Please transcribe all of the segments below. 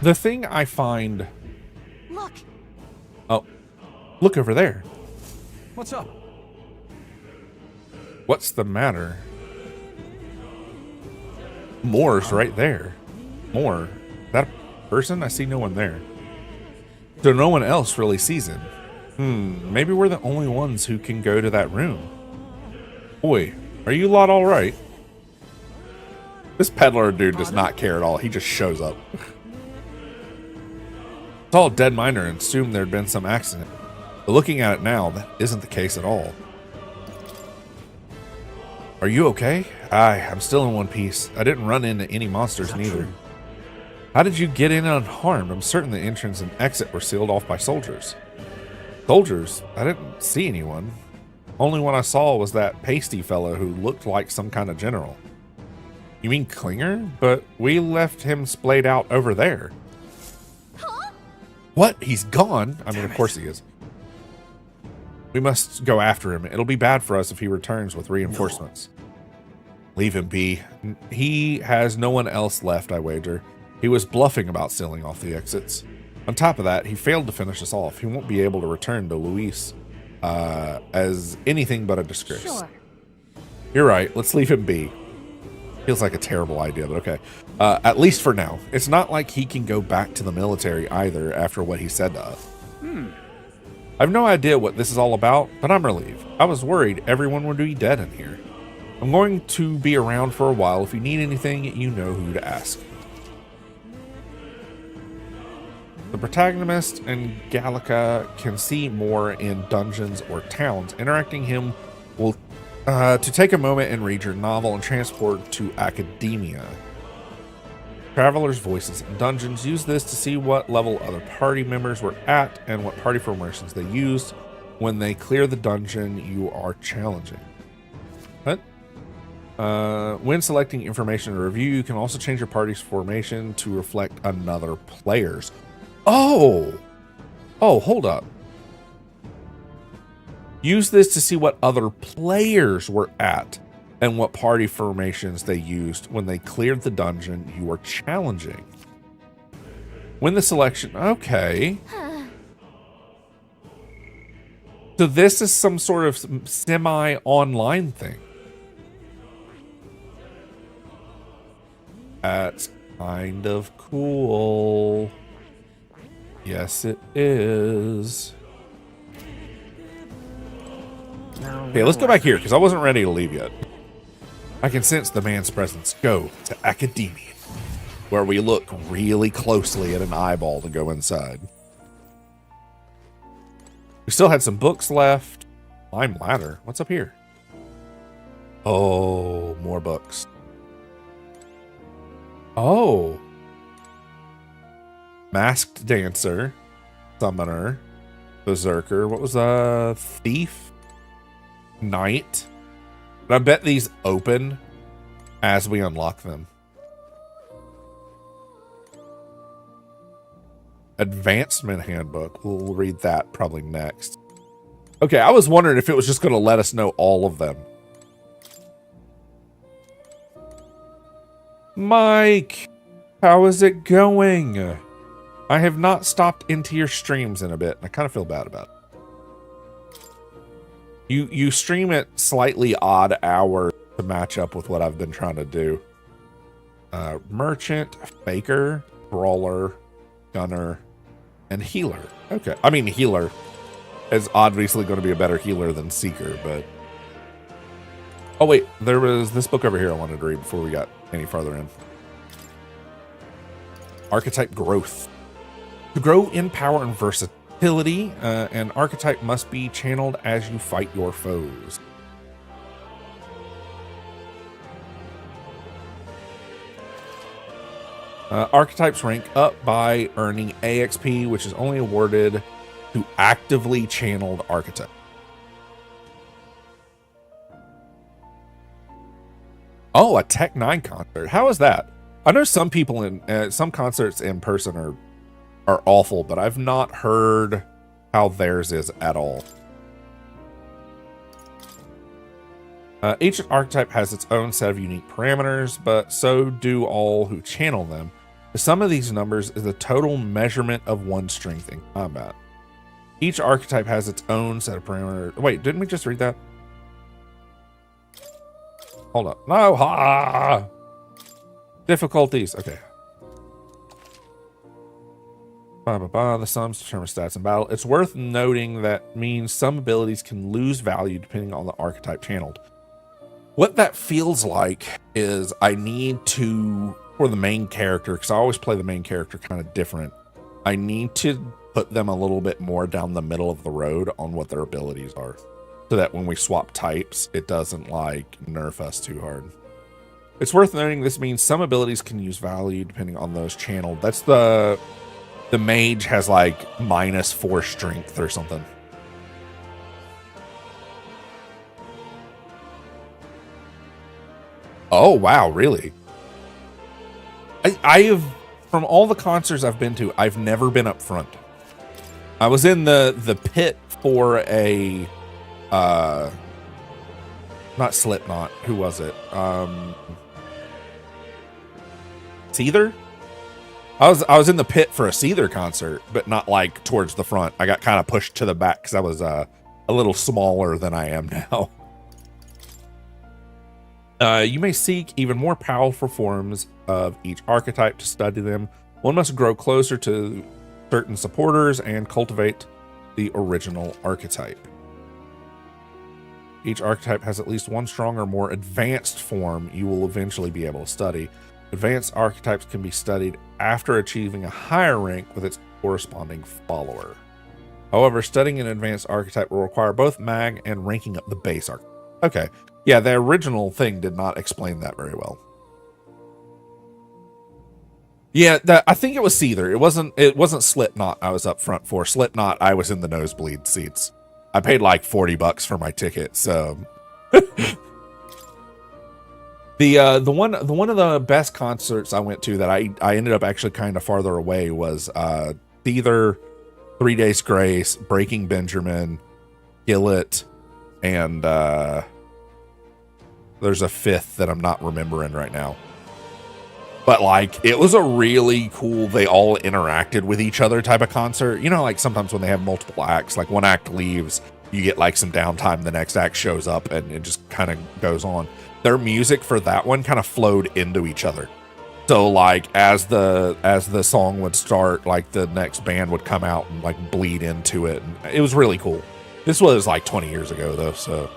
The thing I find... Look! Oh, look over there. What's up? What's the matter? Moore's right there. Moore. That person? I see no one there. So no one else really sees him. Maybe we're the only ones who can go to that room. Boy, are you lot all right? This peddler dude does not care at all. He just shows up. Saw a dead miner and assumed there'd been some accident. But looking at it now, that isn't the case at all. Are you okay? Aye, I'm still in one piece. I didn't run into any monsters neither. True? How did you get in unharmed? I'm certain the entrance and exit were sealed off by soldiers. Soldiers? I didn't see anyone. Only one I saw was that pasty fellow who looked like some kind of general. You mean Klinger? But we left him splayed out over there. Huh? What? He's gone? I mean, of course he is. We must go after him. It'll be bad for us if he returns with reinforcements. No. Leave him be. He has no one else left, I wager. He was bluffing about sealing off the exits. On top of that, he failed to finish us off. He won't be able to return to Luis as anything but a disgrace. Sure. You're right. Let's leave him be. Feels like a terrible idea, but okay. At least for now. It's not like he can go back to the military either after what he said to us. I have no idea what this is all about, but I'm relieved. I was worried everyone would be dead in here. I'm going to be around for a while. If you need anything, you know who to ask. The protagonist and Gallica can see more in dungeons or towns. Interacting him will to take a moment and read your novel and transport to academia. Travelers' voices in dungeons. Use this to see what level other party members were at and what party formations they used when they clear the dungeon you are challenging. What? When selecting information to review, you can also change your party's formation to reflect another player's. Oh, hold up. Use this to see what other players were at and what party formations they used when they cleared the dungeon you were challenging. When the selection... Okay. So this is some sort of semi-online thing. That's kind of cool. Yes, it is. Okay, let's go back here, because I wasn't ready to leave yet. I can sense the man's presence. Go to academia, where we look really closely at an eyeball to go inside. We still had some books left. Climb ladder. What's up here? Oh, more books. Oh. Masked dancer, summoner, berserker. What was thief? Knight. And I bet these open as we unlock them. Advancement handbook. We'll read that probably next. Okay, I was wondering if it was just going to let us know all of them. Mike, how is it going? I have not stopped into your streams in a bit, and I kind of feel bad about it. You stream at slightly odd hours to match up with what I've been trying to do. Merchant, faker, brawler, gunner, and healer. Okay, I mean healer is obviously going to be a better healer than seeker, but... Oh wait, there was this book over here I wanted to read before we got any farther in. Archetype growth. To grow in power and versatility, an archetype must be channeled as you fight your foes. Archetypes rank up by earning AXP, which is only awarded to actively channeled archetypes. Oh, a Tech 9 concert. How is that? I know some people in some concerts in person are awful, but I've not heard how theirs is at all. Each archetype has its own set of unique parameters, but so do all who channel them. The sum of these numbers is the total measurement of one's strength in combat. Each archetype has its own set of parameters. Wait, didn't we just read that? Hold up. No, difficulties. Okay. The sums determine stats in battle. It's worth noting that means some abilities can lose value depending on the archetype channeled. What that feels like is I need to, for the main character, because I always play the main character kind of different, I need to put them a little bit more down the middle of the road on what their abilities are, so that when we swap types, it doesn't like nerf us too hard. It's worth noting this means some abilities can use value depending on those channeled. That's the mage has like -4 strength or something. Oh, wow, really? I have, from all the concerts I've been to, I've never been up front. I was in the pit for a, not Slipknot, who was it? Seether? I was in the pit for a Seether concert, but not like towards the front. I got kind of pushed to the back because I was a little smaller than I am now. You may seek even more powerful forms of each archetype to study them. One must grow closer to certain supporters and cultivate the original archetype. Each archetype has at least one stronger, more advanced form you will eventually be able to study. Advanced archetypes can be studied after achieving a higher rank with its corresponding follower. However, studying an advanced archetype will require both mag and ranking up the base archetype. Okay. Yeah, the original thing did not explain that very well. Yeah, I think it was Seether. It wasn't Slipknot I was up front for. Slipknot, I was in the nosebleed seats. I paid like $40 for my ticket, so the one of the best concerts I went to that I ended up actually kind of farther away was Seether, 3 Days Grace, Breaking Benjamin, Gillet, and there's a fifth that I'm not remembering right now. But like, it was a really cool, they all interacted with each other type of concert. You know, like sometimes when they have multiple acts, like one act leaves, you get like some downtime, the next act shows up and it just kind of goes on. Their music for that one kind of flowed into each other. So like as the song would start, like the next band would come out and like bleed into it. And it was really cool. This was like 20 years ago though, so.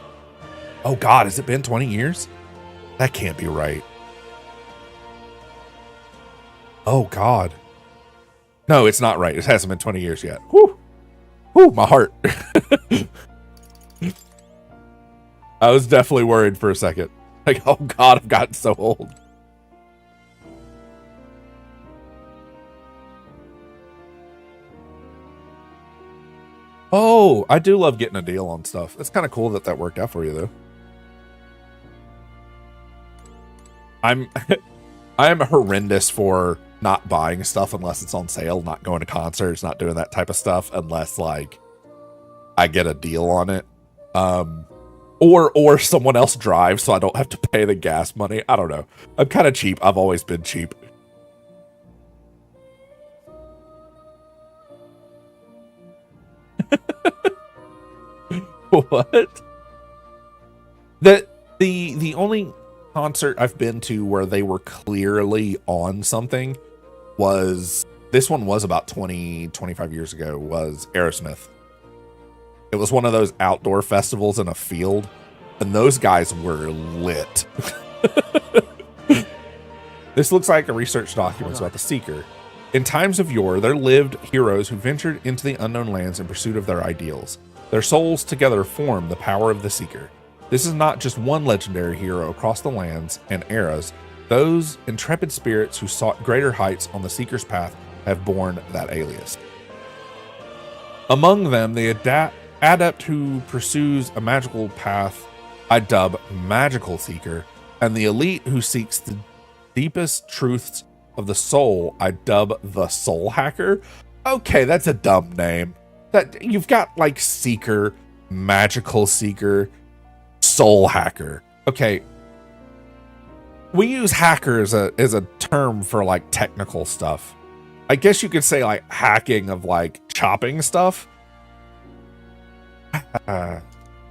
Oh God, has it been 20 years? That can't be right. Oh God. No, it's not right. It hasn't been 20 years yet. Whew. Whew, my heart. I was definitely worried for a second. Like, oh God, I've gotten so old. Oh, I do love getting a deal on stuff. It's kind of cool that worked out for you though. I'm horrendous for not buying stuff unless it's on sale, not going to concerts, not doing that type of stuff unless like I get a deal on it. Or someone else drives so I don't have to pay the gas money. I don't know. I'm kind of cheap. I've always been cheap. What? The only concert I've been to where they were clearly on something was, this one was about 25 years ago, was Aerosmith. It was one of those outdoor festivals in a field, and those guys were lit. This looks like a research document about the Seeker. In times of yore, there lived heroes who ventured into the unknown lands in pursuit of their ideals. Their souls together form the power of the Seeker. This is not just one legendary hero across the lands and eras. Those intrepid spirits who sought greater heights on the Seeker's path have borne that alias. Among them, the adept who pursues a magical path I dub Magical Seeker, and the elite who seeks the deepest truths of the soul I dub the Soul Hacker. Okay, that's a dumb name. That you've got like Seeker, Magical Seeker, Soul Hacker. Okay. we use hacker as a term for like technical stuff. I guess you could say like hacking of like chopping stuff.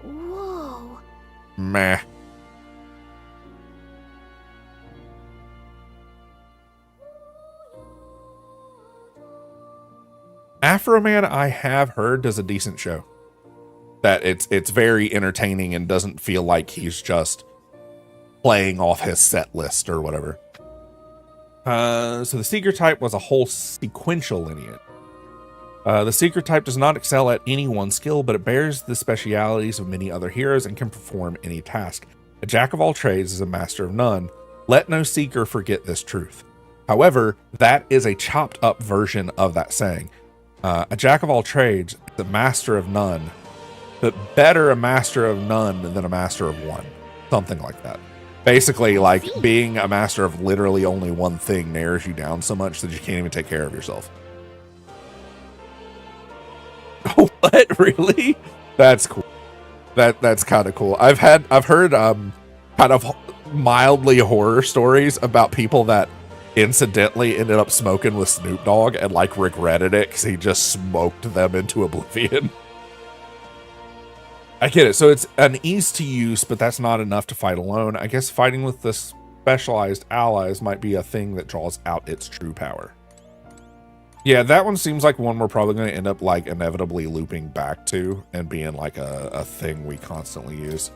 Whoa. Meh. Afro Man, I have heard, does a decent show. That it's very entertaining and doesn't feel like he's just playing off his set list or whatever. So the Seeker type was a whole sequential lineage. The Seeker type does not excel at any one skill, but it bears the specialities of many other heroes and can perform any task. A jack of all trades is a master of none. Let no Seeker forget this truth. However, that is a chopped up version of that saying. A jack of all trades is a master of none, but better a master of none than a master of one. Something like that. Basically, like being a master of literally only one thing narrows you down so much that you can't even take care of yourself. What? Really? That's cool. That's kind of cool. I've heard kind of mildly horror stories about people that incidentally ended up smoking with Snoop Dogg and like regretted it because he just smoked them into oblivion. I get it. So it's an ease to use, but that's not enough to fight alone. I guess fighting with the specialized allies might be a thing that draws out its true power. Yeah, that one seems like one we're probably going to end up like inevitably looping back to and being like a thing we constantly use.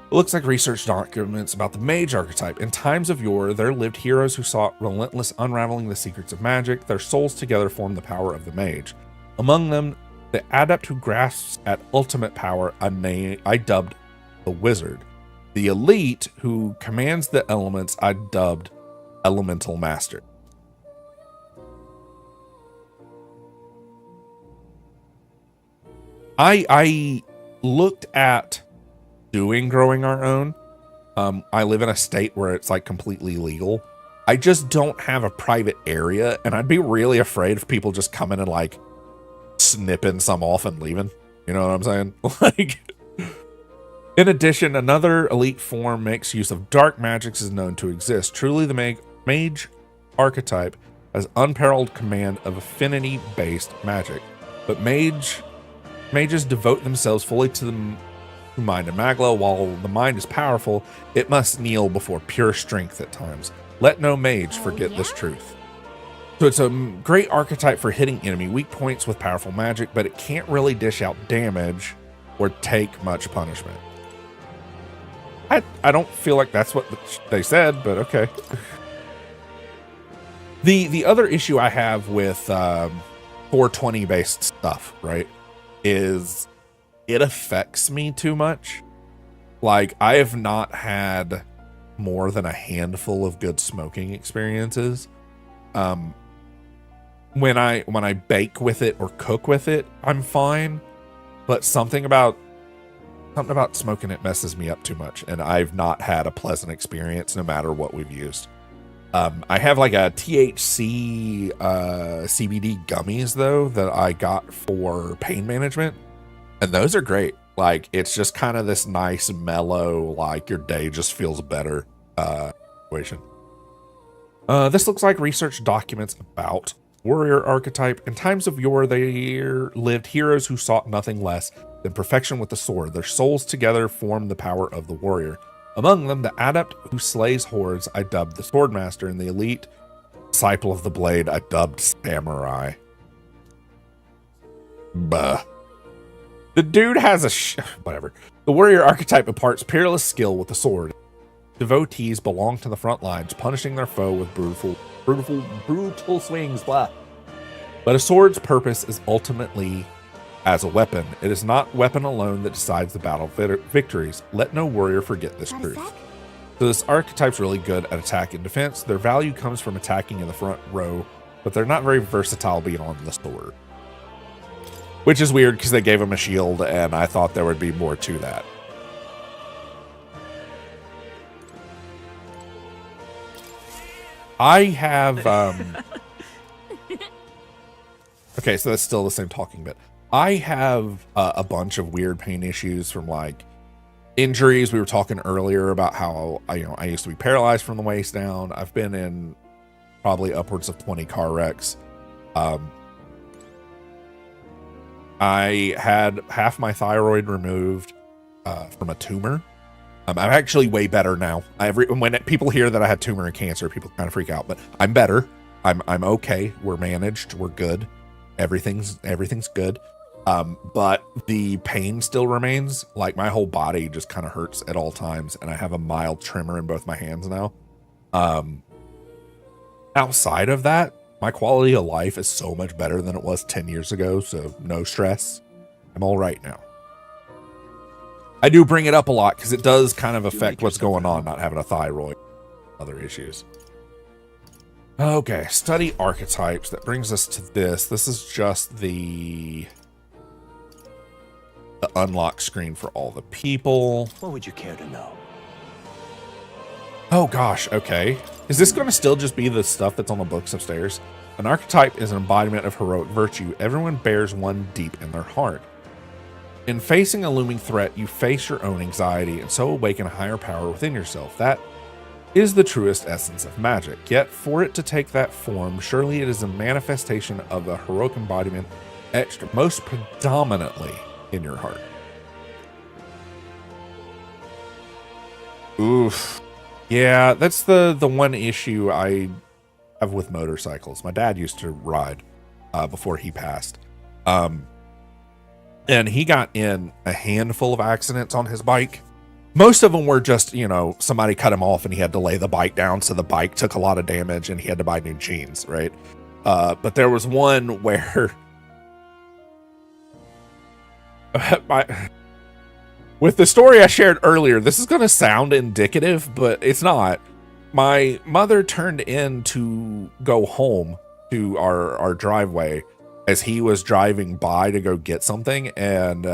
It looks like research documents about the mage archetype. In times of yore, there lived heroes who sought relentless unraveling the secrets of magic. Their souls together formed the power of the mage. Among them, the adept who grasps at ultimate power, I dubbed the wizard. The elite who commands the elements, I dubbed elemental master. I looked at doing growing our own. I live in a state where it's like completely legal. I just don't have a private area, and I'd be really afraid of people just coming and like snipping some off and leaving. You know what I'm saying? Like, in addition, another elite form makes use of dark magics is known to exist. Truly, the mage archetype has unparalleled command of affinity-based magic, but mages devote themselves fully to the mind of Magla. While the mind is powerful, it must kneel before pure strength at times. Let no mage forget this truth. So it's a great archetype for hitting enemy weak points with powerful magic, but it can't really dish out damage or take much punishment. I don't feel like that's what they said, but okay. The other issue I have with 420 based stuff, right, is it affects me too much. Like, I have not had more than a handful of good smoking experiences. When I bake with it or cook with it, I'm fine, but something about smoking it messes me up too much, and I've not had a pleasant experience no matter what we've used. I have like a THC CBD gummies though that I got for pain management, and those are great. Like, it's just kind of this nice mellow, like your day just feels better situation. This looks like research documents about warrior archetype. In times of yore, there lived heroes who sought nothing less than perfection with the sword. Their souls together formed the power of the warrior. Among them, the adept who slays hordes, I dubbed the swordmaster, and the elite disciple of the blade, I dubbed samurai. Bah. The dude has whatever. The warrior archetype imparts peerless skill with the sword. Devotees belong to the front lines, punishing their foe with brutal swings, blah. But a sword's purpose is ultimately as a weapon. It is not weapon alone that decides the battle victories. Let no warrior forget this truth. So this archetype's really good at attack and defense. Their value comes from attacking in the front row, but they're not very versatile beyond the sword. Which is weird because they gave him a shield, and I thought there would be more to that. I have, okay, so that's still the same talking bit. I have a bunch of weird pain issues from like injuries. We were talking earlier about how I used to be paralyzed from the waist down. I've been in probably upwards of 20 car wrecks. I had half my thyroid removed from a tumor. I'm actually way better now. When people hear that I had tumor and cancer, people kind of freak out, but I'm better. I'm okay. We're managed. We're good. Everything's good. But the pain still remains. Like, my whole body just kind of hurts at all times, and I have a mild tremor in both my hands now. Outside of that, my quality of life is so much better than it was 10 years ago, so no stress. I'm all right now. I do bring it up a lot because it does kind of affect what's going on, not having a thyroid, other issues. Okay, study archetypes. That brings us to this. This is just the unlock screen for all the people. What would you care to know? Oh gosh, okay. Is this going to still just be the stuff that's on the books upstairs? An archetype is an embodiment of heroic virtue. Everyone bears one deep in their heart. In facing a looming threat, you face your own anxiety and so awaken a higher power within yourself. That is the truest essence of magic. Yet, for it to take that form, surely it is a manifestation of a heroic embodiment etched most predominantly in your heart. Oof. Yeah, that's the one issue I have with motorcycles. My dad used to ride before he passed. And he got in a handful of accidents on his bike. Most of them were just, somebody cut him off and he had to lay the bike down, so the bike took a lot of damage and he had to buy new chains, right? But there was one where with the story I shared earlier, this is going to sound indicative, but it's not. My mother turned in to go home to our driveway as he was driving by to go get something, and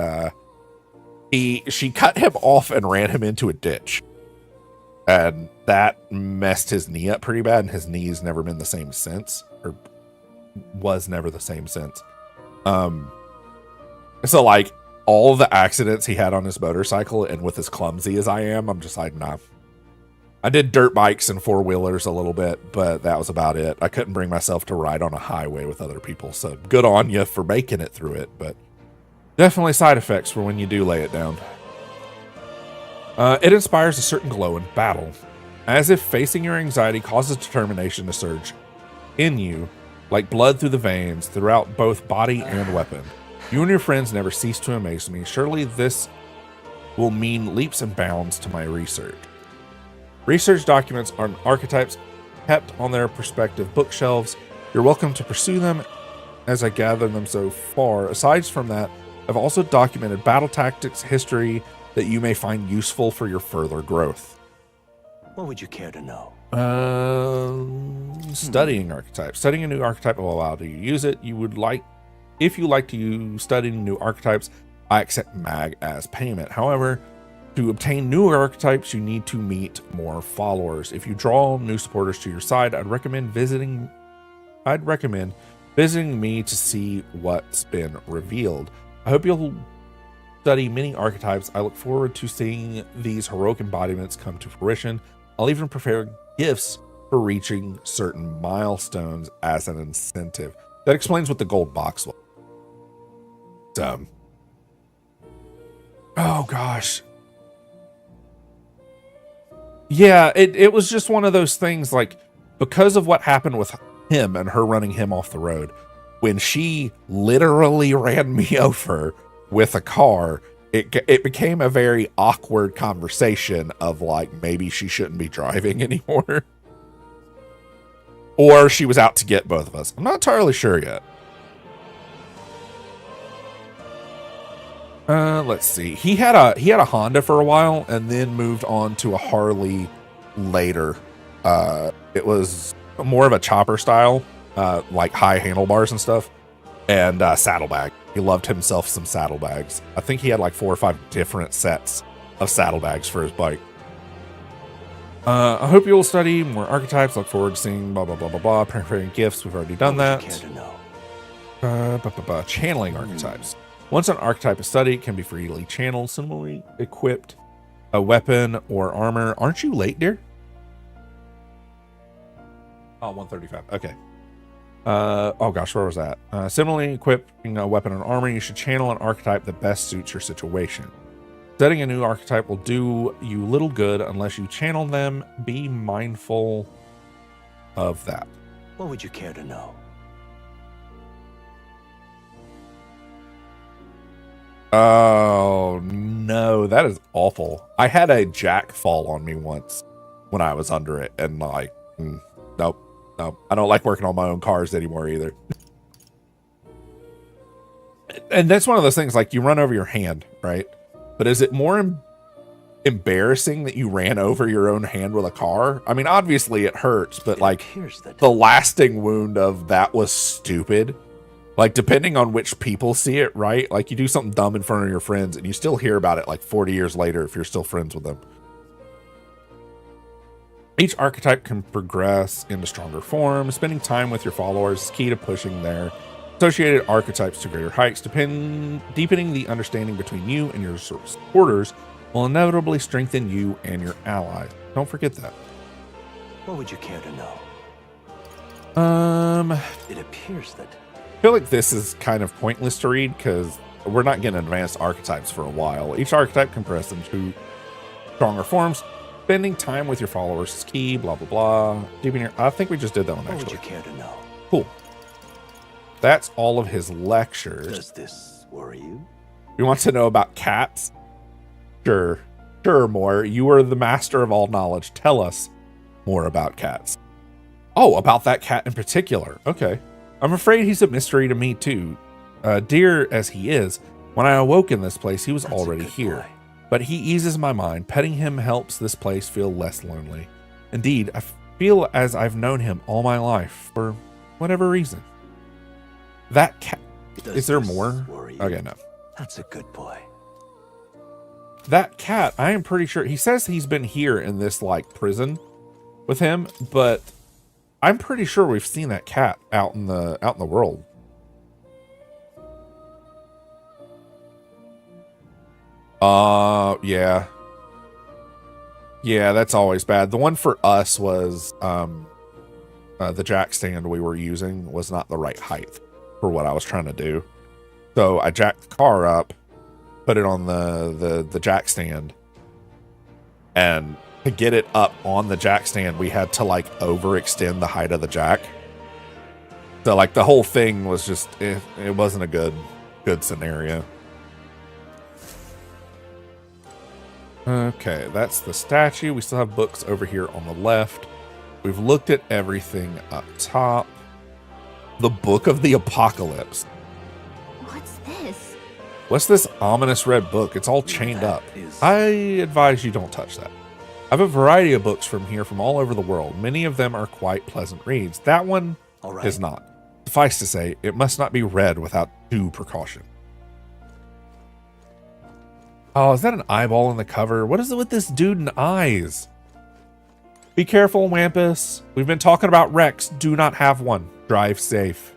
she cut him off and ran him into a ditch. And that messed his knee up pretty bad, and his knee's never been the same since, or was never the same since. So like all the accidents he had on his motorcycle, and with as clumsy as I am, I'm just like, nah. I did dirt bikes and four-wheelers a little bit, but that was about it. I couldn't bring myself to ride on a highway with other people, so good on you for making it through it, but definitely side effects for when you do lay it down. It inspires a certain glow in battle, as if facing your anxiety causes determination to surge in you, like blood through the veins, throughout both body and weapon. You and your friends never cease to amaze me. Surely this will mean leaps and bounds to my research. Research documents on archetypes kept on their respective bookshelves. You're welcome to pursue them as I gather them so far. Aside from that, I've also documented battle tactics, history that you may find useful for your further growth. What would you care to know? Studying archetypes. Studying a new archetype will allow you to use it. If you like to use studying new archetypes, I accept mag as payment. However, to obtain new archetypes, you need to meet more followers. If you draw new supporters to your side, I'd recommend visiting me to see what's been revealed. I hope you'll study many archetypes. I look forward to seeing these heroic embodiments come to fruition. I'll even prepare gifts for reaching certain milestones as an incentive. That explains what the gold box was. Oh gosh. Yeah, it was just one of those things, like, because of what happened with him and her running him off the road, when she literally ran me over with a car, it became a very awkward conversation of like, maybe she shouldn't be driving anymore. Or she was out to get both of us. I'm not entirely sure yet. Let's see. He had a Honda for a while and then moved on to a Harley later. It was more of a chopper style, like high handlebars and stuff, and saddlebag. He loved himself some saddlebags. I think he had like 4 or 5 different sets of saddlebags for his bike. I hope you will study more archetypes. Look forward to seeing blah, blah, blah, blah, blah. Preparing gifts. We've already done that. Channeling archetypes. Once an archetype is studied, it can be freely channeled. Similarly equipped a weapon or armor. Aren't you late, dear? Oh, 135. Okay. Oh gosh, where was that? Similarly, equipping a weapon or armor, you should channel an archetype that best suits your situation. Setting a new archetype will do you little good unless you channel them. Be mindful of that. What would you care to know? Oh no, that is awful. I had a jack fall on me once when I was under it, and like, nope. No, I don't like working on my own cars anymore either. And that's one of those things, like, you run over your hand, right? But is it more embarrassing that you ran over your own hand with a car? I mean, obviously it hurts, but like, the lasting wound of that was stupid. Like, depending on which people see it, right? Like, you do something dumb in front of your friends and you still hear about it like 40 years later if you're still friends with them. Each archetype can progress into stronger forms. Spending time with your followers is key to pushing their associated archetypes to greater heights. Deepening the understanding between you and your supporters will inevitably strengthen you and your allies. Don't forget that. What would you care to know? It appears that... I feel like this is kind of pointless to read because we're not getting advanced archetypes for a while. Each archetype can progress into stronger forms. Spending time with your followers is key, blah, blah, blah. I think we just did that one, actually. What would you care to know? Cool. That's all of his lectures. Does this worry you? You want to know about cats? Sure. Sure, more. You are the master of all knowledge. Tell us more about cats. Oh, about that cat in particular. Okay. I'm afraid he's a mystery to me, too. Dear as he is, when I awoke in this place, he was already here. Boy. But he eases my mind. Petting him helps this place feel less lonely. Indeed, I feel as I've known him all my life, for whatever reason. That cat... Is there more? Okay, no. That's a good boy. That cat, I am pretty sure... He says he's been here in this, like, prison with him, but I'm pretty sure we've seen that cat out in the world. Yeah. Yeah, that's always bad. The one for us was, the jack stand we were using was not the right height for what I was trying to do. So I jacked the car up, put it on the jack stand, and to get it up on the jack stand, we had to like overextend the height of the jack. So like the whole thing was just, it wasn't a good scenario. Okay, that's the statue. We still have books over here on the left. We've looked at everything up top. The Book of the Apocalypse. What's this? What's this ominous red book? It's all chained up. I advise you don't touch that. I have a variety of books from here from all over the world. Many of them are quite pleasant reads. That one is not. Suffice to say, it must not be read without due precaution. Oh, is that an eyeball in the cover? What is it with this dude and eyes? Be careful, Wampus. We've been talking about wrecks. Do not have one. Drive safe.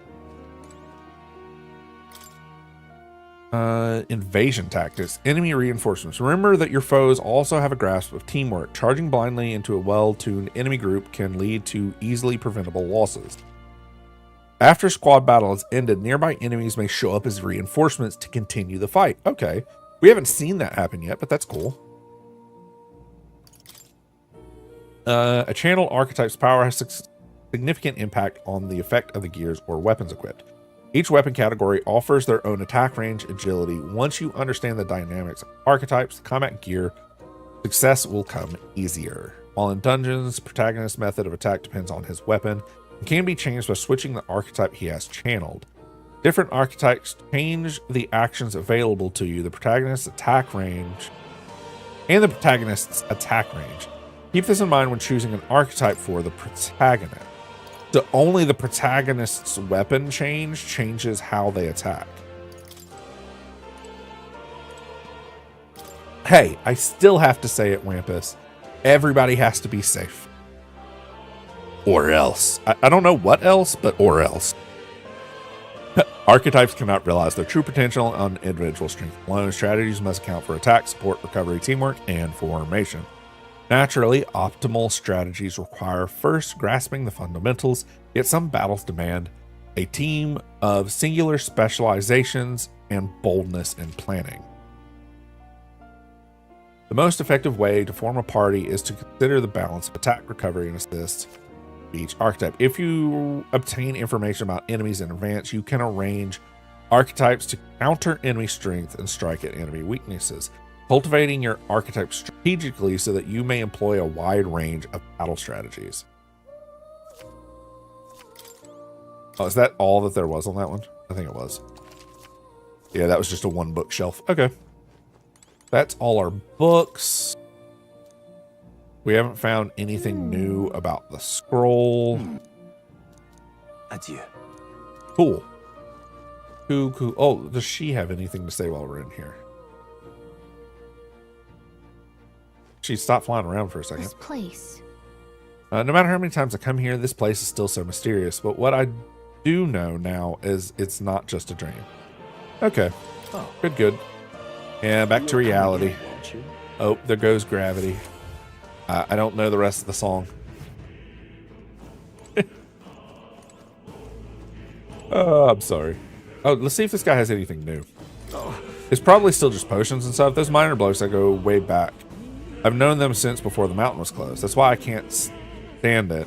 Invasion tactics. Enemy reinforcements. Remember that your foes also have a grasp of teamwork. Charging blindly into a well-tuned enemy group can lead to easily preventable losses. After squad battle is ended, nearby enemies may show up as reinforcements to continue the fight. Okay. We haven't seen that happen yet, but that's cool. A channel archetype's power has significant impact on the effect of the gears or weapons equipped. Each weapon category offers their own attack range, agility. Once you understand the dynamics of archetypes, combat gear, success will come easier. While in dungeons, the protagonist's method of attack depends on his weapon and can be changed by switching the archetype he has channeled. Different archetypes change the actions available to you, the protagonist's attack range, and the protagonist's attack range. Keep this in mind when choosing an archetype for the protagonist. So only the protagonist's weapon changes how they attack. Hey, I still have to say it, Wampus. Everybody has to be safe. Or else. I don't know what else, but or else. Archetypes cannot realize their true potential on individual strength alone. Strategies must account for attack, support, recovery, teamwork, and formation. Naturally, optimal strategies require first grasping the fundamentals, yet some battles demand a team of singular specializations and boldness in planning. The most effective way to form a party is to consider the balance of attack, recovery, and assist each archetype. If you obtain information about enemies in advance, you can arrange archetypes to counter enemy strength and strike at enemy weaknesses, cultivating your archetype strategically so that you may employ a wide range of battle strategies. Oh, is that all that there was on that one? I think it was. Yeah, that was just a one bookshelf. Okay. That's all our books. We haven't found anything new about the scroll. Adieu. Cool. Cool. Oh, does she have anything to say while we're in here? She stopped flying around for a second. This place. No matter how many times I come here, this place is still so mysterious. But what I do know now is it's not just a dream. Okay. Oh, Good. Yeah, back to reality. Again, won't you? Oh, there goes gravity. I don't know the rest of the song. Oh, I'm sorry. Oh, let's see if this guy has anything new. It's probably still just potions and stuff. Those minor blokes that go way back. I've known them since before the mountain was closed. That's why I can't stand it.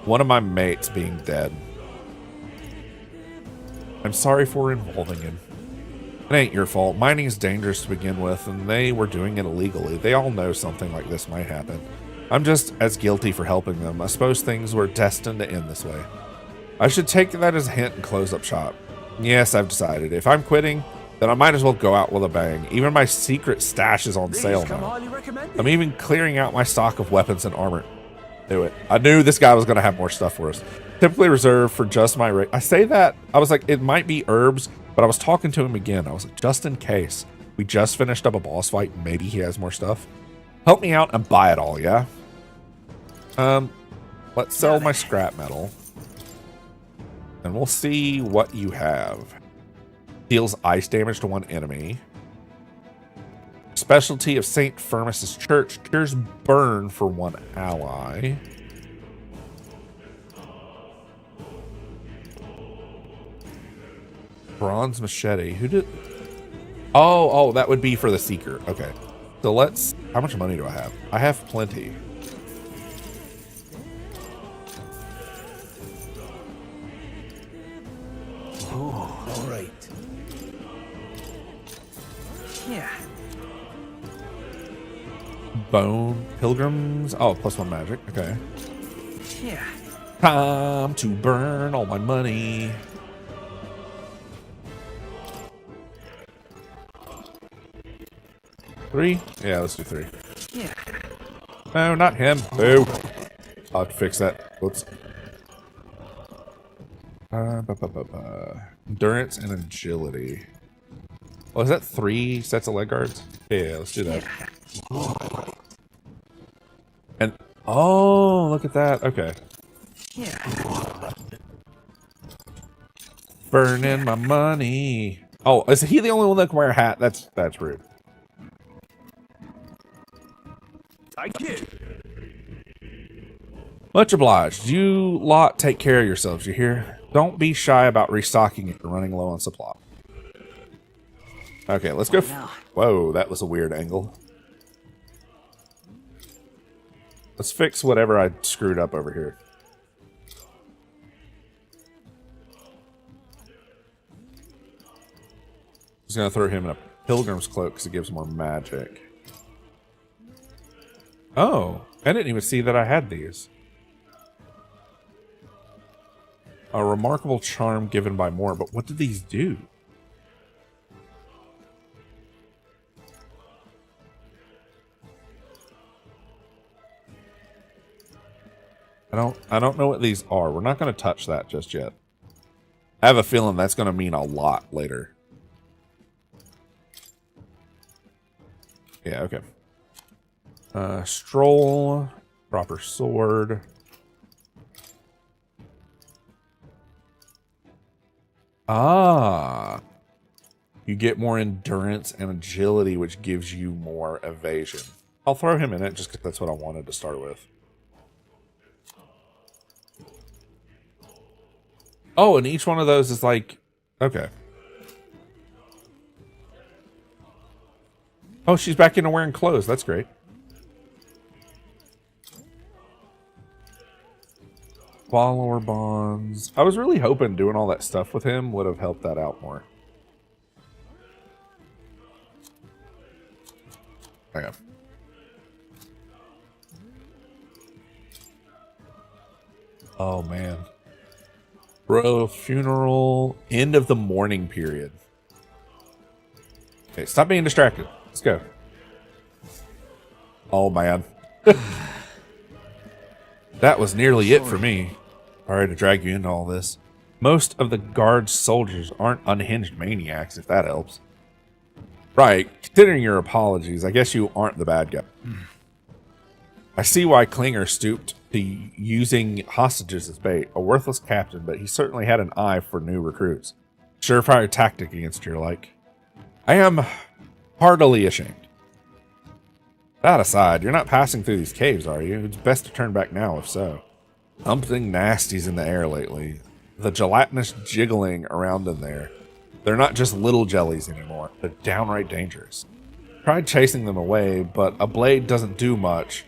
One of my mates being dead. I'm sorry for involving him. It ain't your fault. Mining is dangerous to begin with, and they were doing it illegally. They all know something like this might happen. I'm just as guilty for helping them. I suppose things were destined to end this way. I should take that as a hint and close up shop. Yes, I've decided. If I'm quitting, then I might as well go out with a bang. Even my secret stash is on sale now. I'm even clearing out my stock of weapons and armor. Knew it. I knew this guy was going to have more stuff for us. Typically reserved for just my I say that, I was like, it might be herbs, but I was talking to him again. I was like, just in case. We just finished up a boss fight. Maybe he has more stuff. Help me out and buy it all, yeah? Let's sell my scrap metal. And we'll see what you have. Deals ice damage to one enemy. Specialty of St. Firmus's Church. Cures burn for one ally. Bronze machete. Who did... Oh, that would be for the Seeker. Okay. So let's... How much money do I have? I have plenty. Oh, all right. Yeah. Bone. Pilgrims. Oh, +1 magic. Okay. Yeah. Time to burn all my money. Three? Yeah, let's do 3. Yeah. No, not him. Boo. I'll have to fix that. Whoops. Endurance and agility. Oh, is that 3 sets of leg guards? Yeah, let's do that. And oh, look at that. Okay. Yeah. Burning my money. Oh, is he the only one that can wear a hat? That's rude. I get. Much obliged. You lot take care of yourselves, you hear? Don't be shy about restocking if you're running low on supply. Okay, let's go. Whoa, that was a weird angle. Let's fix whatever I screwed up over here. Just gonna throw him in a pilgrim's cloak because it gives more magic. Oh, I didn't even see that I had these. A remarkable charm given by more, but what do these do? I don't know what these are. We're not going to touch that just yet. I have a feeling that's going to mean a lot later. Yeah, okay. Stroll, proper sword. Ah. You get more endurance and agility, which gives you more evasion. I'll throw him in it just because that's what I wanted to start with. Oh, and each one of those is like... Okay. Oh, she's back into wearing clothes. That's great. Follower bonds. I was really hoping doing all that stuff with him would have helped that out more. Okay. Oh, man. Royal funeral. End of the mourning period. Okay, stop being distracted. Let's go. Oh, man. That was nearly it for me. Sorry to drag you into all this. Most of the guard's soldiers aren't unhinged maniacs, if that helps. Right, considering your apologies, I guess you aren't the bad guy. I see why Klinger stooped to using hostages as bait. A worthless captain, but he certainly had an eye for new recruits. Surefire tactic against your like. I am heartily ashamed. That aside, you're not passing through these caves, are you? It's best to turn back now, if so. Something nasty's in the air lately. The gelatinous jiggling around in there. They're not just little jellies anymore. They're downright dangerous. Tried chasing them away, but a blade doesn't do much.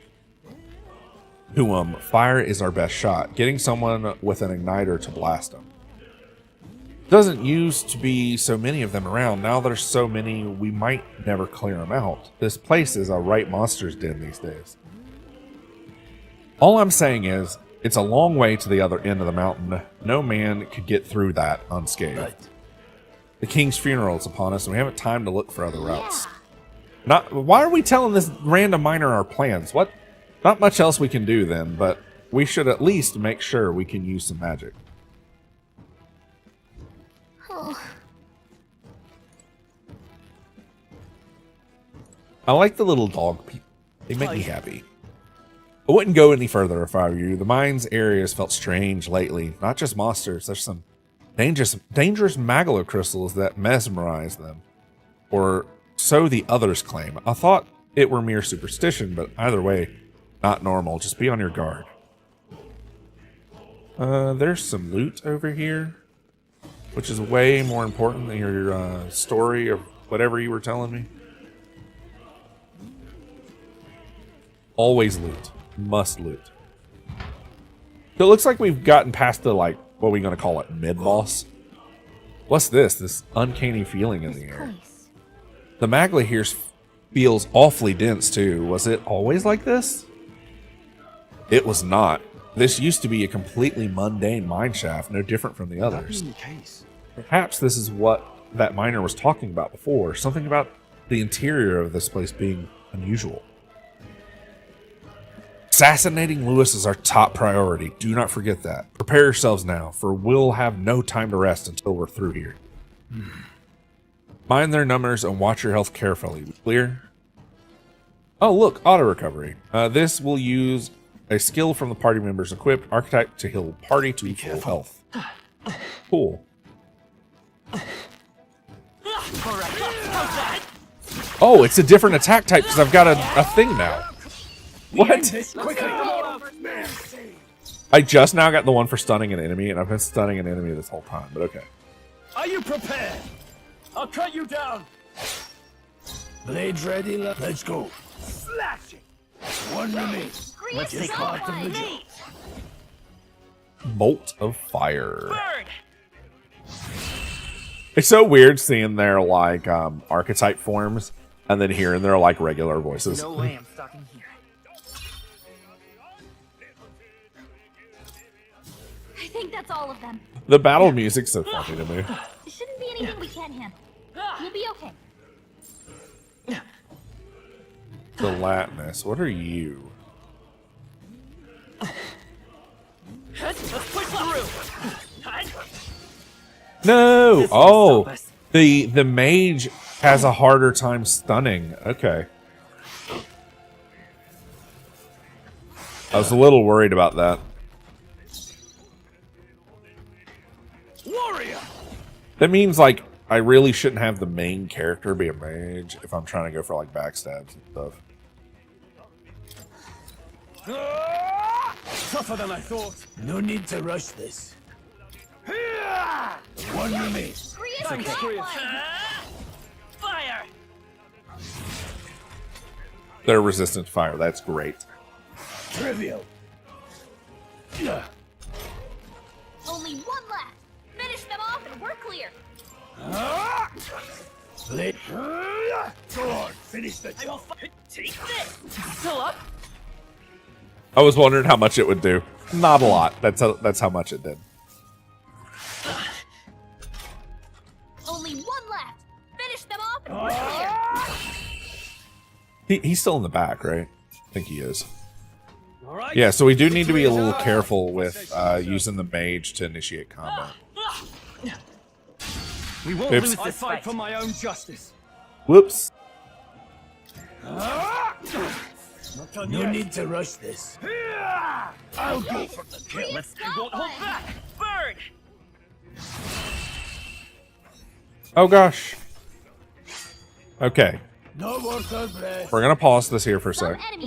Fire is our best shot. Getting someone with an igniter to blast them. Doesn't used to be so many of them around. Now there's so many, we might never clear them out. This place is a right monster's den these days. All I'm saying is, it's a long way to the other end of the mountain. No man could get through that unscathed. Right. The king's funeral is upon us, and we haven't time to look for other routes. Why are we telling this random miner our plans? What? Not much else we can do then, but we should at least make sure we can use some magic. I like the little dog people. They make me happy. I wouldn't go any further if I were you. The mine's areas felt strange lately. Not just monsters. There's some dangerous magalo crystals that mesmerize them. Or so the others claim. I thought it were mere superstition, but either way, not normal. Just be on your guard. There's some loot over here, which is way more important than your story of whatever you were telling me. Always loot. Must loot. So it looks like we've gotten past the, like, what are we going to call it? Mid-boss? What's this? This uncanny feeling in the air. The magla here feels awfully dense, too. Was it always like this? It was not. This used to be a completely mundane mine shaft, no different from the others. Perhaps this is what that miner was talking about before. Something about the interior of this place being unusual. Assassinating Lewis is our top priority. Do not forget that. Prepare yourselves now, for we'll have no time to rest until we're through here. Mind their numbers and watch your health carefully. Clear? Oh, look, auto recovery. This will use a skill from the party members equipped. Archetype to heal party to full health. Cool. Oh, it's a different attack type because I've got a thing now. What? I just now got the one for stunning an enemy, and I've been stunning an enemy this whole time, but okay. Are you prepared? I'll cut you down. Blades ready, let's go. Slashing. One remains. Let's take part of the job. Bolt of fire. It's so weird seeing their like archetype forms, and then hearing their like regular voices. No way I'm stuck in here. I think that's all of them. The battle music's so funny to me. There shouldn't be anything we can't handle. We'll be okay. Gelatinous. What are you? Let's push through. No! Oh! The mage has a harder time stunning. Okay. I was a little worried about that. Warrior! That means, like, I really shouldn't have the main character be a mage if I'm trying to go for, like, backstabs and stuff. Tougher than I thought. No need to rush this. One remains. Thanks, Fire! They're resistant to fire. That's great. Trivial. Only one left. Finish them off and we're clear. Blade. Go on, finish the job. Take this. Still up? I was wondering how much it would do. Not a lot. That's how much it did. Only one left. Finish them off and we're clear. He's still in the back, right? I think he is. All right. Yeah, so we do need to be a little careful with using the mage to initiate combat. We won't Oops. lose this fight for my own justice. Whoops. No need to rush this. I'll go for the kill. Let's hold back. Burn! Oh gosh. Okay, No more breath. we're gonna pause this here for a Some sec. enemy